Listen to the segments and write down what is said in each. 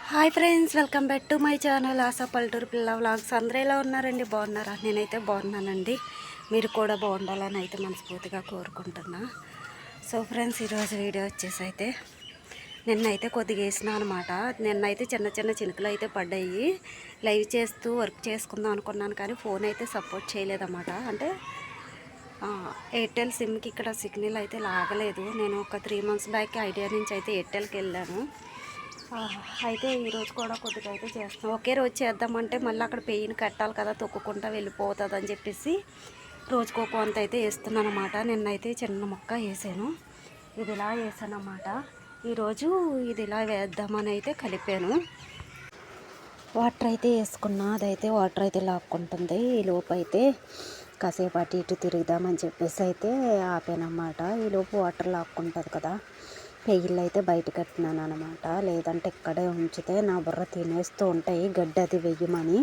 Hi friends, welcome back to my channel ASHA పల్లెటూరు పిల్ల vlogs. అందరూ ఎలా ఉన్నారండి? బాగున్నారా? నేనైతే బాగున్నానండి. మీరు కూడా బాగుండాలని అయితే మనస్ఫూర్తిగా కోరుకుంటున్నా. సో ఫ్రెండ్స్, ఈరోజు వీడియో వచ్చేసి అయితే నిన్నైతే కొద్దిగా వేసినా అనమాట. నిన్నైతే చిన్న చిన్న చినుకులు అయితే పడ్డాయి. లైవ్ చేస్తూ వర్క్ చేసుకుందాం అనుకున్నాను, కానీ ఫోన్ అయితే సపోర్ట్ చేయలేదన్నమాట. అంటే ఎయిర్టెల్ సిమ్కి ఇక్కడ సిగ్నల్ అయితే లాగలేదు. నేను ఒక 3 months బ్యాక్ ఐడియా నుంచి అయితే ఎయిర్టెల్కి వెళ్ళాను. అయితే ఈరోజు కూడా కొద్దిగా అయితే చేస్తాం. ఒకే రోజు చేద్దామంటే మళ్ళీ అక్కడ పెయిన్ కట్టాలి కదా, తొక్కుకుంటా వెళ్ళిపోతుంది అని చెప్పేసి రోజుకో కొంత అయితే వేస్తున్నాను అనమాట. నిన్నైతే చిన్న మొక్క వేసాను, ఇది ఇలా వేసాను అన్నమాట. ఈరోజు ఇది ఇలా వేద్దామని అయితే కలిపాను. వాటర్ అయితే వేసుకున్నా, అదైతే వాటర్ అయితే లాక్కుంటుంది. ఈ లోపు అయితే కాసేపు అటు ఇటు తిరుగుదామని చెప్పేసి అయితే ఆపానమాట. ఈ లోపు వాటర్ లాక్కుంటుంది కదా, పెయిళ్ళు అయితే బయట కట్టినాను అనమాట. లేదంటే ఇక్కడే ఉంచితే నా బుర్ర తినేస్తూ ఉంటాయి గడ్డి అది వెయ్యమని.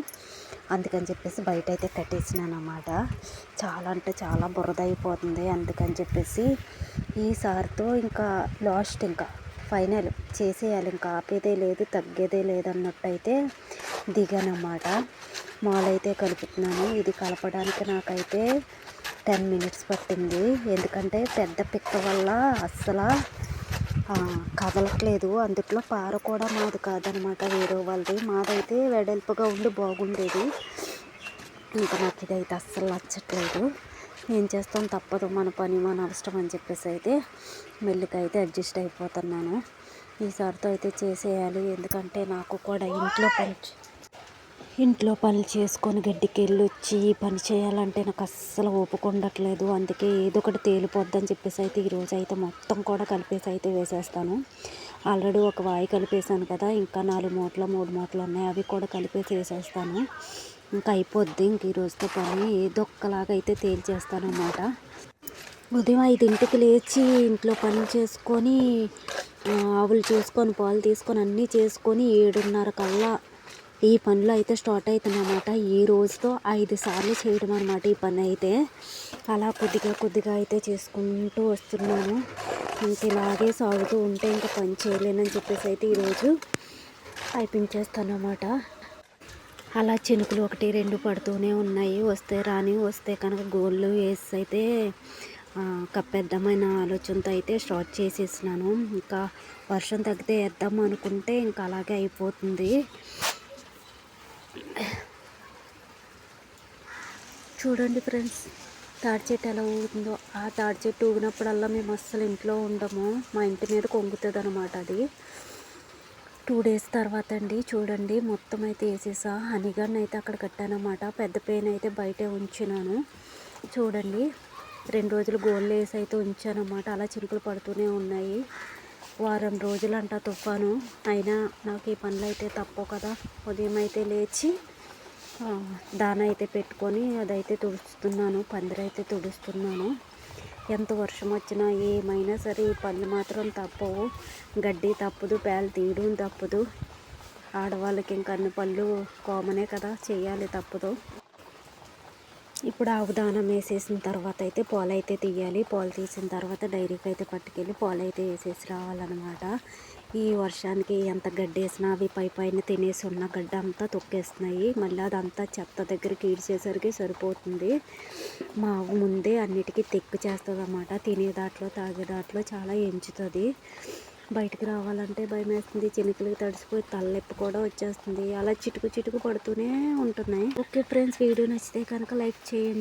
అందుకని చెప్పేసి బయట అయితే కట్టేసినాను అనమాట. చాలా అంటే చాలా బురద అయిపోతుంది. అందుకని చెప్పేసి ఈసారితో ఇంకా లాస్ట్, ఇంకా ఫైనల్ చేసేయాలి, ఇంకా ఆపేదే లేదు తగ్గేదే లేదన్నట్టు అయితే దిగానమాట. మాలైతే కలుపుతున్నాను. ఇది కలపడానికి నాకైతే 10 minutes పట్టింది. ఎందుకంటే పెద్ద పిక్క వల్ల అస్సలు కదలట్లేదు. అందుట్లో పార కూడా మాది కాదనమాట, వేరే వాళ్ళది. మాదైతే వెడల్పుగా ఉండి బాగుండేది. ఇంకా నాకు ఇదైతే అస్సలు నచ్చట్లేదు. ఏం చేస్తాం, తప్పదు, మన పని మన అవసరం అని చెప్పేసి అయితే మెల్లిగా అయితే అడ్జస్ట్ అయిపోతున్నాను. ఈసారితో అయితే చేసేయాలి. ఎందుకంటే నాకు కూడా ఇంట్లో పనులు చేసుకొని గడ్డికి వెళ్ళి వచ్చి పని చేయాలంటే నాకు అస్సలు ఓపుకుండట్లేదు. అందుకే ఏదో ఒకటి తేలిపోద్దని చెప్పేసి అయితే ఈరోజు అయితే మొత్తం కూడా కలిపేసి అయితే వేసేస్తాను. ఆల్రెడీ ఒక వాయి కలిపేసాను కదా, ఇంకా 4 మూటలు 3 మూటలు ఉన్నాయి, అవి కూడా కలిపేసి వేసేస్తాను. ఇంకా అయిపోద్ది ఇంక ఈరోజుతో పని. ఏదో ఒక్కలాగా అయితే తేల్చేస్తాను అన్నమాట. ఉదయం 5ంటికి లేచి ఇంట్లో పని చేసుకొని ఆవులు చూసుకొని పాలు తీసుకొని అన్నీ చేసుకొని 7:30 కల్లా ఈ పనులు అయితే స్టార్ట్ అవుతుందన్నమాట. ఈ రోజుతో 5 సార్లు చేయడం అనమాట ఈ పని అయితే. అలా కొద్దిగా అయితే చేసుకుంటూ వస్తున్నాను. ఇంక ఇలాగే సాగుతూ ఉంటే ఇంకా పని చేయలేనని చెప్పేసి అయితే ఈరోజు అయిపించేస్తాను అన్నమాట. అలా చినుకులు 1, 2 పడుతూనే ఉన్నాయి. వస్తే రాని, వస్తే కనుక గోళ్ళు వేసి అయితే కప్పేద్దామైన ఆలోచనతో అయితే స్టార్ట్ చేసేసినాను. ఇంకా వర్షం తగ్గితే వేద్దాం అనుకుంటే ఇంకా అలాగే అయిపోతుంది. చూడండి ఫ్రెండ్స్, తాడి చెట్టు ఎలా ఊగుతుందో. ఆ తాడి చెట్టు ఊగినప్పుడల్లా మేము అస్సలు ఇంట్లో ఉండము. మా ఇంటి మీద కొంగుతుంది అనమాట. అది 2 days తర్వాత అండి. చూడండి, మొత్తం అయితే వేసేసా. హనీగన్ అయితే అక్కడ కట్టానమాట. పెద్ద పెయిన్ అయితే బయటే ఉంచినాను. చూడండి, 2 రోజులు గోళ్ళు వేసి అయితే ఉంచానమాట. అలా చినుకులు పడుతూనే ఉన్నాయి. వారం రోజులంట తుఫాను. అయినా నాకు ఈ పనులు అయితే తప్పవు కదా. ఉదయం అయితే లేచి దాన అయితే పెట్టుకొని అదైతే తుడుస్తున్నాను, పందిరైతే తుడుస్తున్నాను. ఎంత వర్షం వచ్చినా ఏమైనా సరే ఈ పనులు మాత్రం తప్పవు. గడ్డి తప్పదు, పేలు తీయడం తప్పదు. ఆడవాళ్ళకి ఇంకా అన్ని పనులు కామనే కదా, చేయాలి, తప్పదు. ఇప్పుడు ఆవు దానం వేసేసిన తర్వాత అయితే పాలు అయితే తీయాలి. పాలు తీసిన తర్వాత డైరీకి అయితే పట్టుకెళ్ళి పాలు అయితే వేసేసి రావాలన్నమాట. ఈ వర్షానికి ఎంత గడ్డి వేసినా అవి పైన తినేసి ఉన్న గడ్డ అంతా తొక్కేస్తున్నాయి. మళ్ళీ అదంతా చెత్త దగ్గరికి ఈడ్చేసరికి సరిపోతుంది. మా ఆవు ముందే అన్నిటికీ తెక్కు చేస్తుంది అన్నమాట. తినే దాంట్లో తాగే దాంట్లో చాలా ఎంచుతుంది. బయటికి రావాలంటే భయం వేస్తుంది. చినుకులకి తడిసిపోయి తలనొప్పి కూడా వచ్చేస్తుంది. అలా చిటుకు పడుతూనే ఉంటున్నాయి. ఓకే ఫ్రెండ్స్, వీడియో నచ్చితే కనుక లైక్ చేయండి.